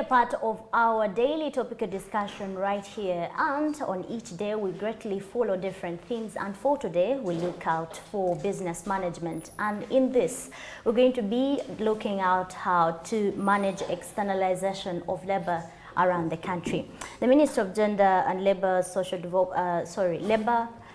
a part of our daily topical discussion right here, and on each day we greatly follow different themes, and for today we look out for business management, and in this we're going to be looking out how to manage externalization of labor around the country. The Minister of Gender and Labor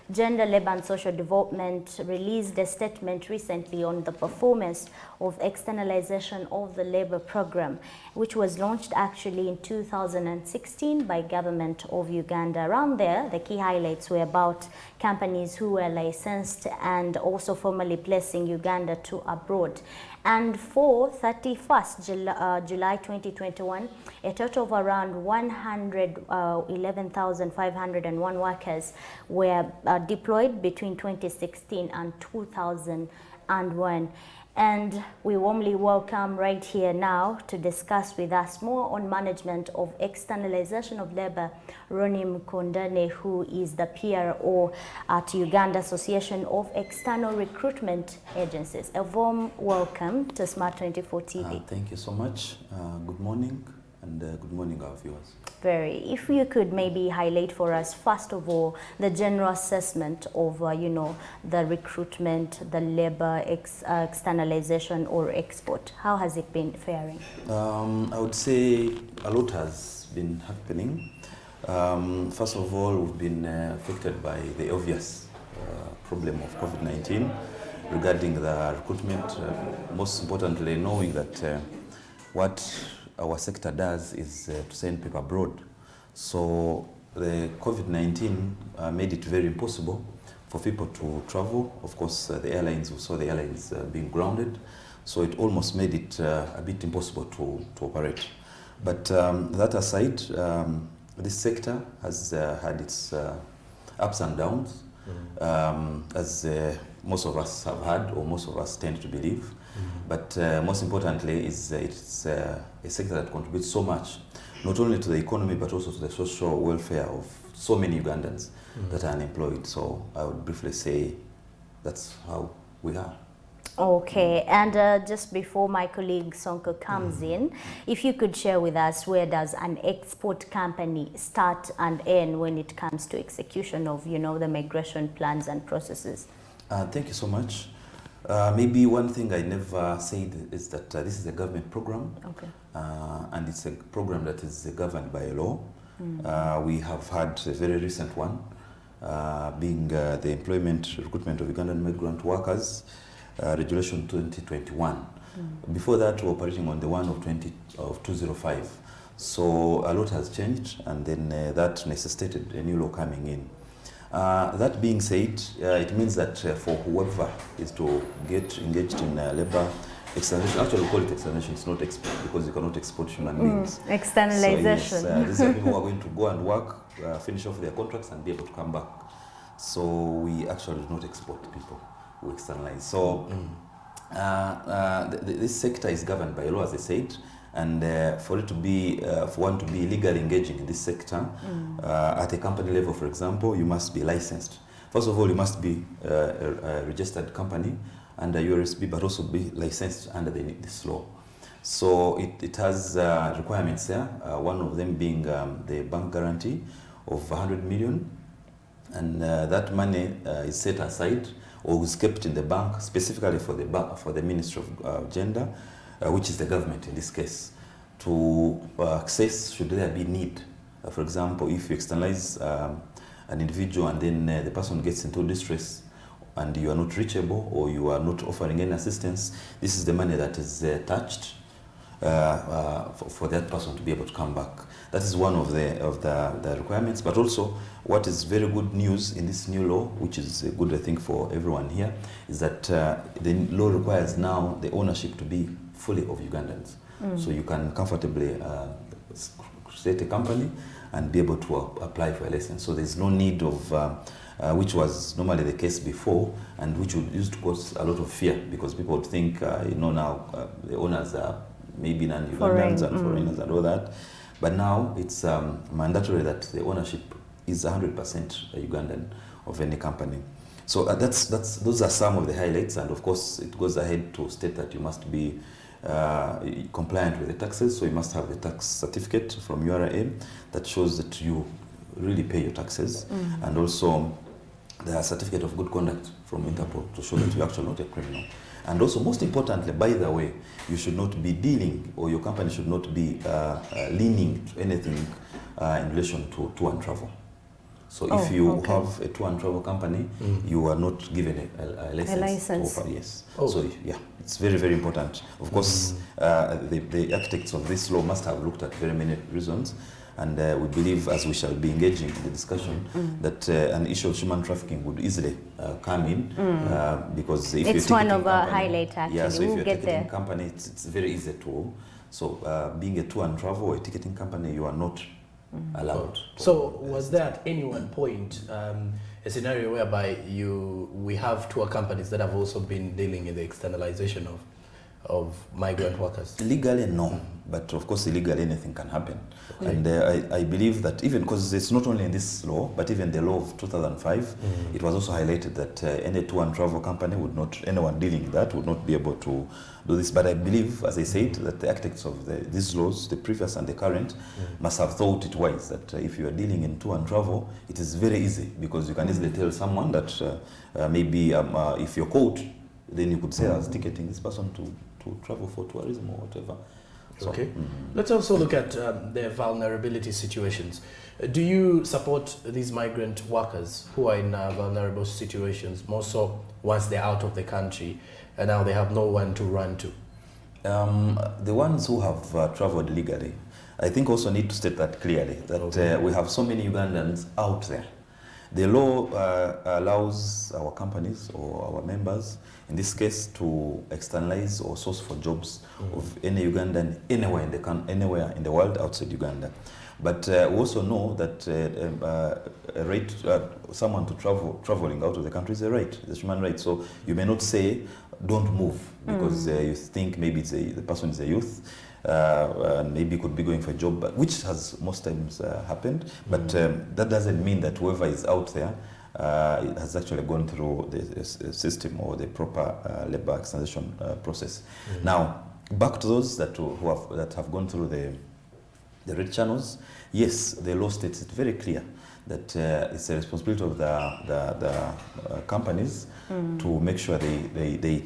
Gender, Labour and Social Development released a statement recently on the performance of externalization of the labour program, which was launched actually in 2016 by government of Uganda. Around there, the key highlights were about companies who were licensed and also formally placing Uganda to abroad. And for 31st July 2021, a total of around 111,501 workers were deployed between 2016 and 2001. And we warmly welcome right here now to discuss with us more on management of externalization of labor, RONNIE MUKUNDANE, who is the PRO at Uganda Association of External Recruitment Agencies. A warm welcome to Smart 24 TV. Thank you so much. Good morning, and good morning our viewers. If you could maybe highlight for us, first of all, the general assessment of, the recruitment, the labor externalization or export. How has it been faring? I would say a lot has been happening. First of all, we've been affected by the obvious problem of COVID-19 regarding the recruitment. Most importantly, knowing that what our sector does is to send people abroad. So the COVID-19 made it very impossible for people to travel. Of course, the airlines, we saw the airlines being grounded. So it almost made it a bit impossible to operate. But that aside, this sector has had its ups and downs, as most of us have had, or most of us tend to believe. But most importantly, it's a sector that contributes so much, not only to the economy, but also to the social welfare of so many Ugandans that are unemployed. So I would briefly say that's how we are. Okay, and just before my colleague Sonko comes in, if you could share with us, where does an export company start and end when it comes to execution of, the migration plans and processes? Thank you so much. Maybe one thing I never said is that this is a government program, and it's a program that is governed by a law. We have had a very recent one, being the recruitment of Ugandan migrant workers, Regulation 2021. Before that, we were operating on the one of 2005. So a lot has changed, and then that necessitated a new law coming in. That being said, it means that for whoever is to get engaged in labor externalization, actually we call it externalization, it's not export, because you cannot export human beings. Externalization. So yes, these are people who are going to go and work, finish off their contracts and be able to come back. So we actually do not export people, we externalize. So this sector is governed by law, as I said. And for one to be legally engaging in this sector, at a company level, for example, you must be licensed. First of all, you must be a registered company under URSB, but also be licensed under this law. So it has requirements there, one of them being the bank guarantee of 100 million. And that money is set aside or is kept in the bank specifically for the Ministry of Gender, which is the government in this case, to access should there be need. For example, if you externalize an individual and then the person gets into distress and you are not reachable or you are not offering any assistance, this is the money that is attached for that person to be able to come back. That is one of the requirements. But also, what is very good news in this new law, which is good, I think, for everyone here, is that the law requires now the ownership to be fully of Ugandans. So you can comfortably create a company and be able to apply for a license. So there's no need of, which was normally the case before, and which would used to cause a lot of fear, because people would think, now the owners are maybe non-Ugandans and foreigners and all that. But now it's mandatory that the ownership is 100% Ugandan of any company. So those are some of the highlights, and of course it goes ahead to state that you must be compliant with the taxes. So you must have a tax certificate from URA that shows that you really pay your taxes, and also the certificate of good conduct from Interpol to show that you're actually not a criminal. And also, most importantly, by the way, you should not be dealing, or your company should not be leaning to anything in relation to tour and travel. So if you have a tour and travel company, you are not given a license. To offer, yes. So yeah, it's very, very important. Of course, the architects of this law must have looked at very many reasons. And we believe, as we shall be engaging in the discussion, that an issue of human trafficking would easily come in because if it's one of our highlights, actually. Yeah, so if you're a ticketing company, it's very easy to. So being a tour and travel or a ticketing company, you are not allowed. So was there at any one point a scenario whereby we have tour companies that have also been dealing in the externalization of migrant workers? Legally, no. But of course, illegally, anything can happen. Okay. And I believe that even, because it's not only in this law, but even the law of 2005, it was also highlighted that any tour and travel company would not, anyone dealing in that would not be able to do this. But I believe, as I said, that the architects of these laws, the previous and the current, must have thought it wise that if you are dealing in tour and travel, it is very easy, because you can easily tell someone that maybe if you're caught, then you could say, I was ticketing this person to travel for tourism or whatever. So, okay. Let's also look at their vulnerability situations. Do you support these migrant workers who are in vulnerable situations, more so once they're out of the country and now they have no one to run to? The ones who have traveled legally, I think also need to state that clearly, that we have so many Ugandans out there. The law allows our companies or our members, in this case, to externalize or source for jobs of any Ugandan anywhere in the world outside Uganda. But we also know that a right, someone to traveling out of the country is a right, it's a human right. So you may not say, don't move, because you think maybe the person is a youth, and maybe could be going for a job, which has most times happened. But that doesn't mean that whoever is out there has actually gone through the system or the proper labor externalization process. Now, back to those that have gone through the red channels, yes, the law states it very clear that it's a responsibility of the companies to make sure they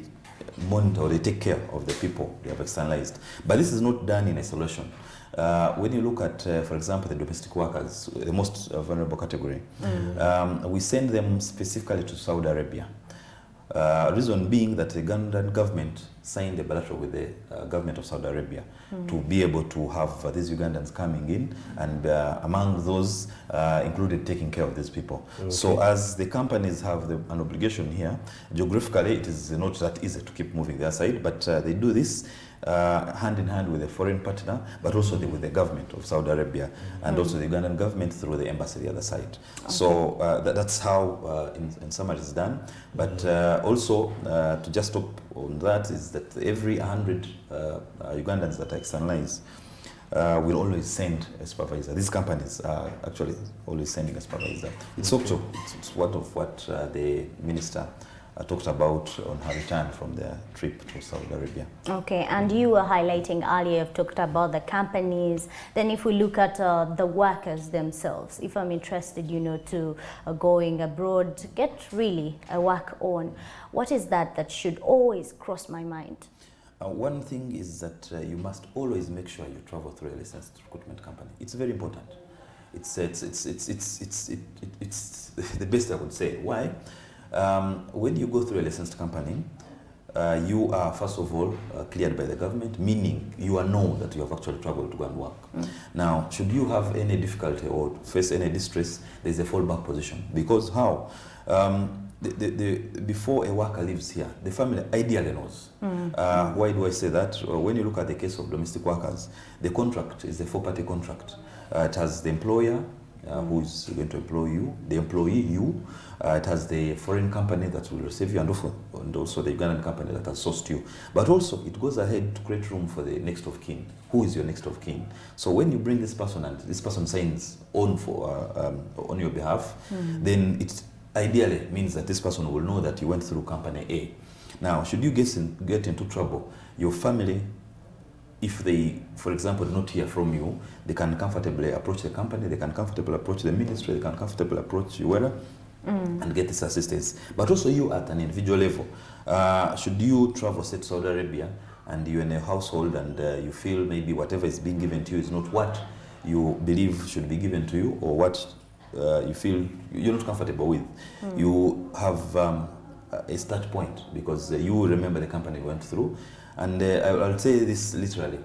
monitor, they take care of the people they have externalized. But this is not done in isolation. When you look at, for example, the domestic workers, the most vulnerable category, we send them specifically to Saudi Arabia. Reason being that the Ugandan government signed a bilateral with the government of Saudi Arabia to be able to have these Ugandans coming in, and among those included taking care of these people. Okay. So as the companies have an obligation here, geographically it is not that easy to keep moving their side, but they do this hand in hand with a foreign partner, but also with the government of Saudi Arabia, and also the Ugandan government through the embassy the other side. Okay. So that's how in summary it's done. But also to just stop on that is that every 100 Ugandans that are externalized will always send a supervisor. These companies are actually always sending a supervisor. It's also it's one of what the minister talked about on her return from their trip to Saudi Arabia. Okay, and you were highlighting earlier, you've talked about the companies. Then if we look at the workers themselves, if I'm interested, to going abroad, get really a work on, what is that should always cross my mind? One thing is that you must always make sure you travel through a licensed recruitment company. It's very important. It's the best I would say. Why? When you go through a licensed company, you are first of all cleared by the government, meaning you know that you have actually traveled to go and work. Now, should you have any difficulty or face any distress, there's a fallback position. Because how? Before a worker leaves here, the family ideally knows. Why do I say that? When you look at the case of domestic workers, the contract is a four-party contract. It has the employer, who is going to employ you, the employee, you. It has the foreign company that will receive you, and also the Ugandan company that has sourced you. But also, it goes ahead to create room for the next of kin. Who is your next of kin? So when you bring this person and this person signs on your behalf, then it ideally means that this person will know that you went through company A. Now, should you get into trouble, your family if they, for example, do not hear from you, they can comfortably approach the company, they can comfortably approach the ministry, they can comfortably approach you and get this assistance. But also you at an individual level, should you travel, say, to Saudi Arabia, and you're in a household and you feel maybe whatever is being given to you is not what you believe should be given to you, or what you feel you're not comfortable with, you have a start point, because you remember the company you went through. And I'll say this literally.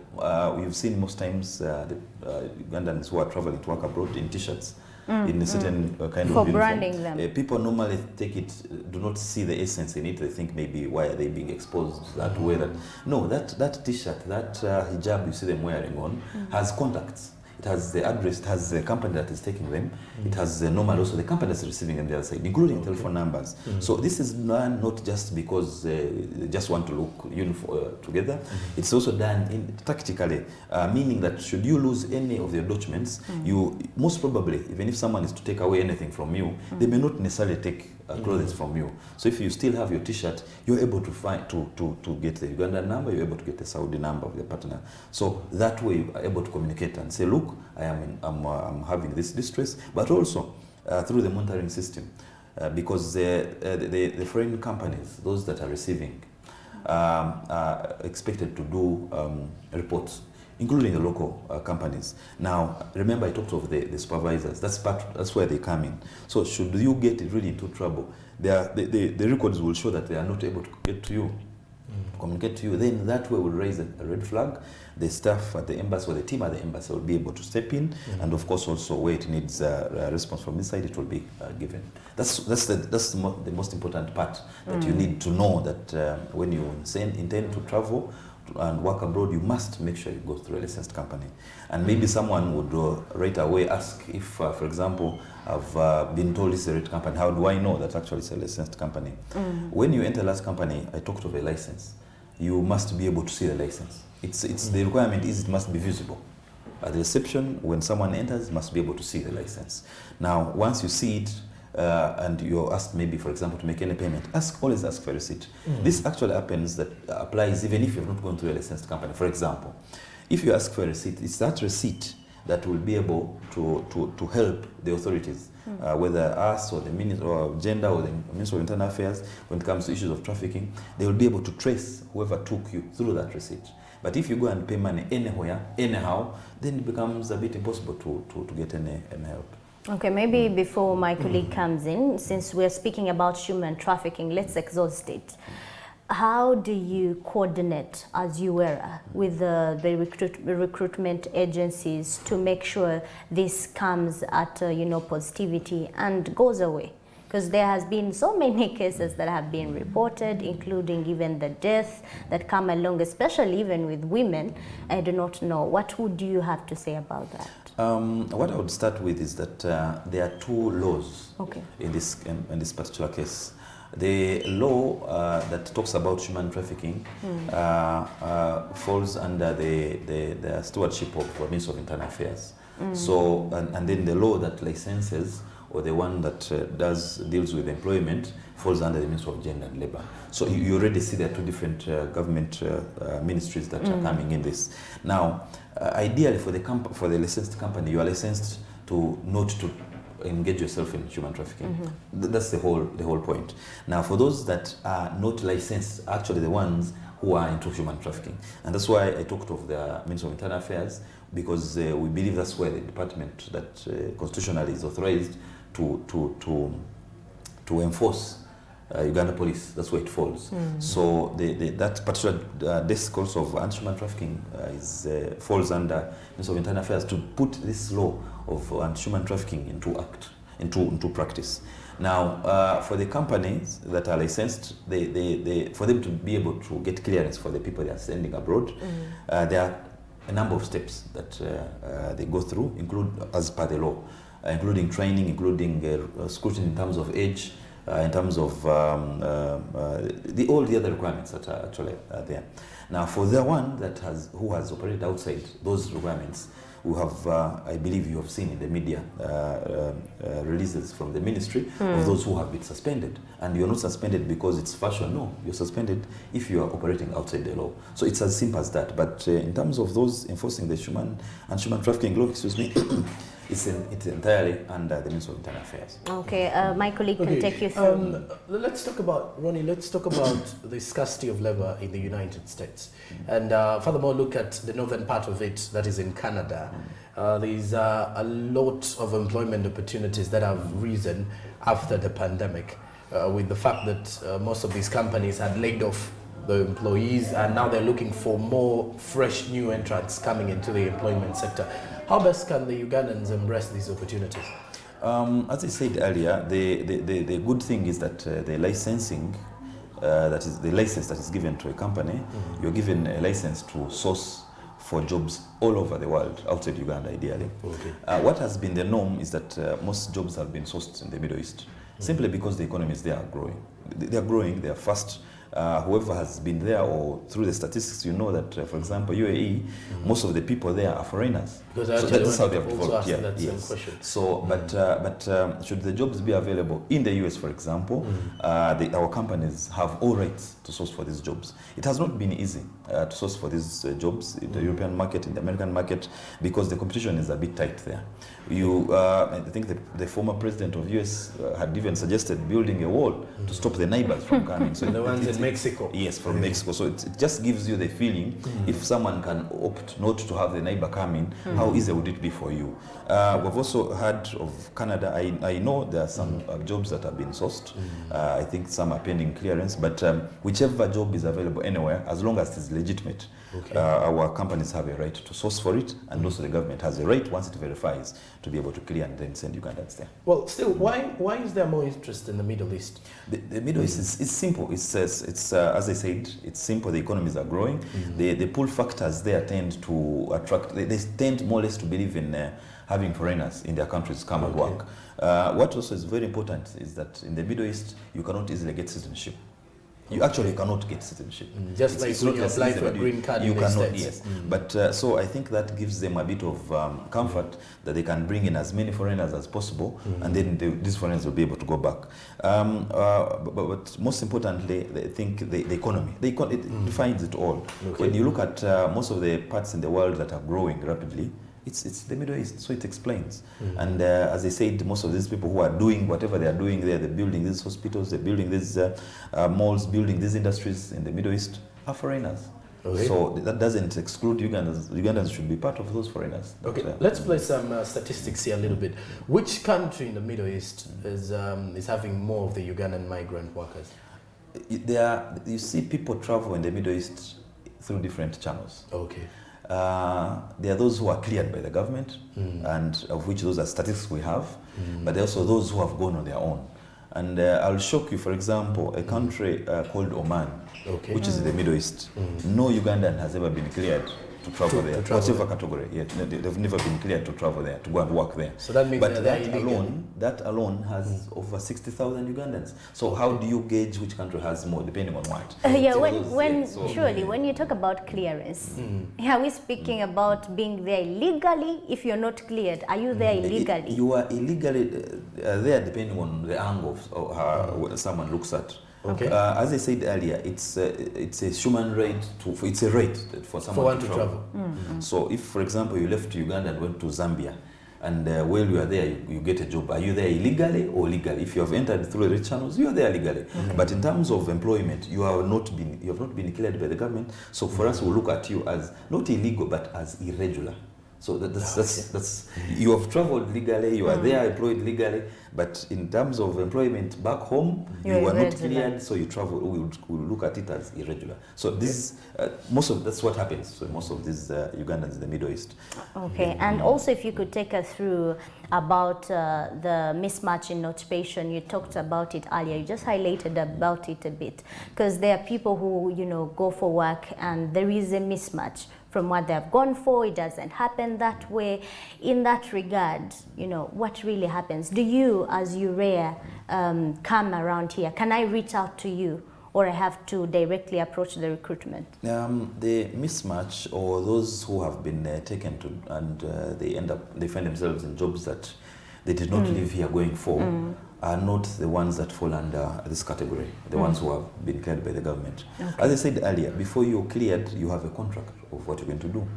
We've seen most times the Ugandans who are traveling to work abroad in t-shirts, in a certain kind For of uniform. branding them. People normally take it, do not see the essence in it. They think maybe, why are they being exposed that way? That no, that t-shirt, that hijab you see them wearing on has contacts. It has the address, it has the company that is taking them, it has the normal, also the company that's receiving them the other side, including telephone numbers. So this is done not just because they just want to look uniform together. It's also done tactically, meaning that should you lose any of your documents, you most probably, even if someone is to take away anything from you, they may not necessarily take clothes from you. So if you still have your t-shirt, you're able to find to get the Ugandan number, you're able to get the Saudi number of your partner. So that way you are able to communicate and say, look, I'm having this distress, but also through the monitoring system, because the foreign companies, those that are receiving, are expected to do reports, including the local companies. Now, remember I talked of the supervisors. That's where they come in. So should you get really into trouble, the records will show that they are not able to get to you, communicate to you. Then that way will raise a red flag. The staff at the embassy or the team at the embassy will be able to step in, and of course also where it needs a response from this side, it will be given. That's the most important part that you need to know, that when you intend to travel and work abroad, you must make sure you go through a licensed company. And maybe someone would right away ask if, for example, I've been told it's a red company. How do I know that actually it's a licensed company? When you enter a last company, I talked of a license. You must be able to see the license. It's the requirement is it must be visible. At the reception, when someone enters, must be able to see the license. Now, once you see it, and you're asked maybe, for example, to make any payment, always ask for a receipt. This actually applies even if you've not gone through a licensed company. For example, if you ask for a receipt, it's that receipt that will be able to help the authorities, whether us or the Ministry of Gender or the Ministry of Internal Affairs, when it comes to issues of trafficking, they will be able to trace whoever took you through that receipt. But if you go and pay money anywhere, anyhow, then it becomes a bit impossible to get any help. Okay, maybe before my colleague comes in, since we're speaking about human trafficking, let's exhaust it. How do you coordinate, as you were, with the recruitment agencies to make sure this comes at positivity and goes away? Because there has been so many cases that have been reported, including even the death that come along, especially even with women. I do not know. What would you have to say about that? What I would start with is that there are two laws in this particular case. The law that talks about human trafficking falls under the stewardship of the Ministry of Internal Affairs. So, and then the law that licenses, or the one that deals with employment, falls under the Ministry of Gender and Labour. So you already see there are two different government ministries that are coming in this. Now, ideally for the licensed company, you are licensed to not to engage yourself in human trafficking. That's the whole point. Now, for those that are not licensed, actually the ones who are into human trafficking, and that's why I talked of the Ministry of Internal Affairs, because we believe that's where the department that constitutionally is authorized to enforce Uganda police. That's where it falls. So that particular desk also of anti-human trafficking falls under Ministry of Internal Affairs to put this law of anti-human trafficking into practice. Now, for the companies that are licensed, for them to be able to get clearance for the people they are sending abroad, there are a number of steps that they go through, as per the law, including training, including scrutiny in terms of age, in terms of all the other requirements that are actually there. Now, for the one who has operated outside those requirements, We have, I believe you have seen in the media releases from the ministry of those who have been suspended. And you're not suspended because it's fashion, no. You're suspended if you are operating outside the law. So it's as simple as that. But in terms of those enforcing the human trafficking law, excuse me, it's entirely under the Ministry of Internal Affairs. Okay, my colleague can take you through. Let's talk about, Ronnie, let's talk about the scarcity of labor in the United States. And furthermore, look at the northern part of it, that is in Canada. There's a lot of employment opportunities that have risen after the pandemic, with the fact that most of these companies had laid off the employees, and now they're looking for more fresh new entrants coming into the employment sector. How best can the Ugandans embrace these opportunities? As I said earlier, the good thing is that the licensing, that is the license that is given to a company, you're given a license to source for jobs all over the world, outside Uganda ideally. Okay. What has been the norm is that most jobs have been sourced in the Middle East, simply because the economies there are growing. They are growing, they are fast. Whoever has been there, or through the statistics, you know that, for example, UAE, most of the people there are foreigners. Because so that's how they have developed. Yeah, yes. So, but should the jobs be available in the US, for example, our companies have all rights to source for these jobs. It has not been easy to source for these jobs in the European market, in the American market, because the competition is a bit tight there. I think the former president of US had even suggested building a wall to stop the neighbors from coming. So the ones in Mexico. Yes, from Mexico. So it just gives you the feeling, if someone can opt not to have the neighbor come in, how easy would it be for you? We've also heard of Canada. I know there are some jobs that have been sourced. I think some are pending clearance, but whichever job is available anywhere, as long as it's legitimate, our companies have a right to source for it, and also the government has a right, once it verifies, to be able to clear and then send Ugandans there. Well, still, why is there more interest in the Middle East? The Middle East is simple. It's as I said, it's simple. The economies are growing. The pull factors there tend to attract. They tend more or less to believe in having foreigners in their countries come and work. What also is very important is that in the Middle East, you cannot easily get citizenship. You actually cannot get citizenship. Just like when you apply for a green card you in the cannot, States. yes. But so I think that gives them a bit of comfort that they can bring in as many foreigners as possible, and then these foreigners will be able to go back. But most importantly, I think the economy. It defines it all. When you look at most of the parts in the world that are growing rapidly, it's the Middle East, so it explains. And as I said, most of these people who are doing whatever they are doing there, they're building these hospitals, they're building these malls, building these industries in the Middle East, are foreigners. So that doesn't exclude Ugandans. Ugandans should be part of those foreigners. Okay, let's play some statistics here a little bit. Which country in the Middle East is having more of the Ugandan migrant workers? You see people travel in the Middle East through different channels. Okay. There are those who are cleared by the government, and of which those are statistics we have, but there are also those who have gone on their own. And I'll shock you, for example, a country called Oman, which is in the Middle East. No Ugandan has ever been cleared to travel there, whatever category. Yet they've never been cleared to travel there, to go and work there. So that means that alone has over 60,000 Ugandans. So how do you gauge which country has more, depending on what? When you talk about clearance, are we speaking about being there illegally? If you're not cleared, are you there illegally? You are illegally there, depending on the angle of how someone looks at. Okay. As I said earlier, it's a human right it's a right for someone to travel. So if, for example, you left Uganda and went to Zambia, and while you are there, you get a job. Are you there illegally or legally? If you have entered through the channels, you are there legally. But in terms of employment, you have not been cleared by the government. So for us, we look at you as not illegal, but as irregular. So that's you have traveled legally, you are there employed legally, but in terms of employment back home, you are not cleared, so you travel. We look at it as irregular. So this that's what happens. So most of these Ugandans in the Middle East. Okay, and also if you could take us through about the mismatch in occupation. You talked about it earlier. You just highlighted about it a bit, because there are people who go for work and there is a mismatch from what they've gone for. It doesn't happen that way. In that regard, what really happens? Do you, as Urea, come around here? Can I reach out to you or I have to directly approach the recruitment? The mismatch, or those who have been taken to and they find themselves in jobs that they did not live here going for, are not the ones that fall under this category, the ones who have been cleared by the government. Okay. As I said earlier, before you're cleared, you have a contract of what you're going to do.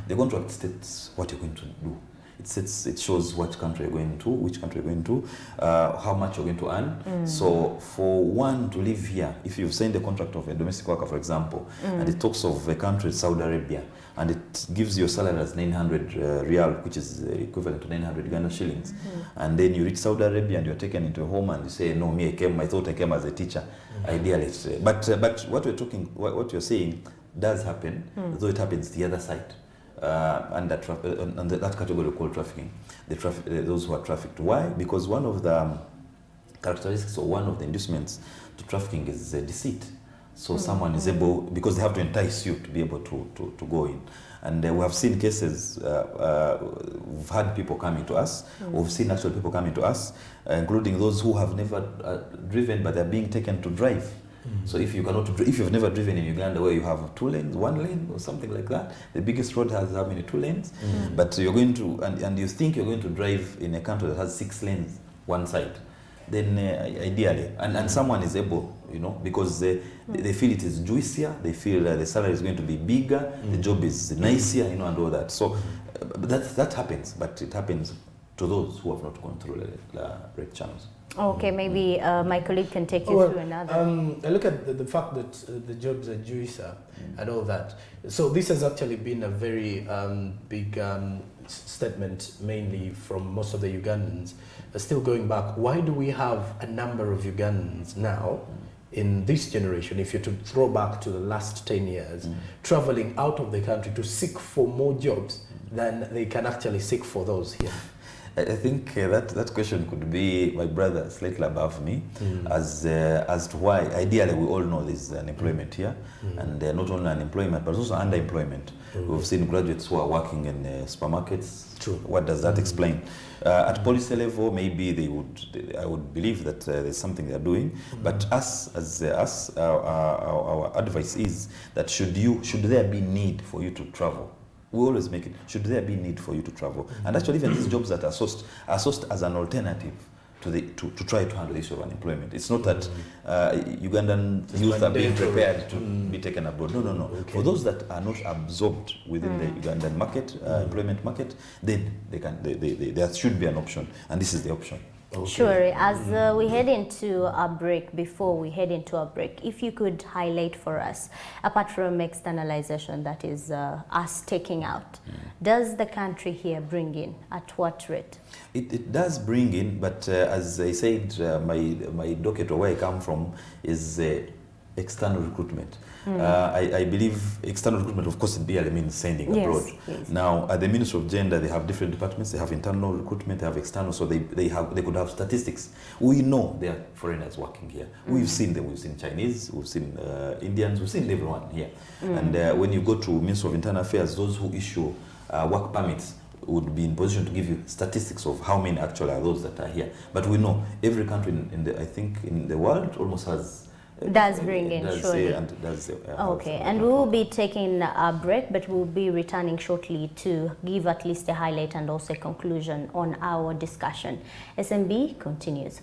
The contract states what you're going to do. It shows what country you're going to, which country you're going to, how much you're going to earn. So for one to live here, if you've signed a contract of a domestic worker, for example, and it talks of a country, Saudi Arabia, and it gives your salary as 900 real, which is equivalent to 900 Ghana shillings, and then you reach Saudi Arabia and you're taken into a home and you say, no, I thought I came as a teacher, ideally. But what you're saying does happen, though it happens the other side. And that category called trafficking, those who are trafficked. Why? Because one of the characteristics or one of the inducements to trafficking is deceit. So someone is able, because they have to entice you to be able to go in. And we have seen cases, we've had people coming to us, we've seen actual people coming to us, including those who have never driven, but they're being taken to drive. So if you've never driven in Uganda where you have 2 lanes, 1 lane or something like that, the biggest road has how many 2 lanes? But you're going to, and you think you're going to drive in a country that has 6 lanes, one side, then ideally, and someone is able, because they feel it is juicier, they feel the salary is going to be bigger, the job is nicer, and all that. So that happens, but it happens to those who have not gone through the right channels. Okay, maybe my colleague can take you through another. I look at the fact that the jobs are juicier and all that. So this has actually been a very big statement, mainly from most of the Ugandans. Still going back, why do we have a number of Ugandans now in this generation, if you're to throw back to the last 10 years, traveling out of the country to seek for more jobs than they can actually seek for those here? I think that question could be, my brother, slightly above me, as to why. Ideally, we all know there's unemployment here, and not only unemployment, but also underemployment. We've seen graduates who are working in supermarkets. True. What does that explain? At policy level, maybe I would believe that there's something they're doing, but our advice is that should there be need for you to travel, we always make it, should there be need for you to travel? And actually, even these jobs that are sourced as an alternative to try to handle the issue of unemployment. It's not that Ugandan youth are being prepared to be taken abroad. No. Okay. For those that are not absorbed within the Ugandan market, employment market, then there should be an option, and this is the option. Okay. Sure. As we head into a break, before we head into a break, if you could highlight for us, apart from externalization, that is us taking out, does the country here bring in? At what rate? It does bring in, but as I said, my docket or where I come from is external recruitment. I believe external recruitment, of course, it barely means sending abroad. Yes. Now, at the Ministry of Gender, they have different departments. They have internal recruitment, they have external, so they could have statistics. We know there are foreigners working here. We've seen them. We've seen Chinese, we've seen Indians, we've seen everyone here. And when you go to Ministry of Internal Affairs, those who issue work permits would be in position to give you statistics of how many actually are those that are here. But we know every country I think in the world almost has does bring in, surely. Okay, and we will be taking a break, but we'll be returning shortly to give at least a highlight and also a conclusion on our discussion. SMB continues.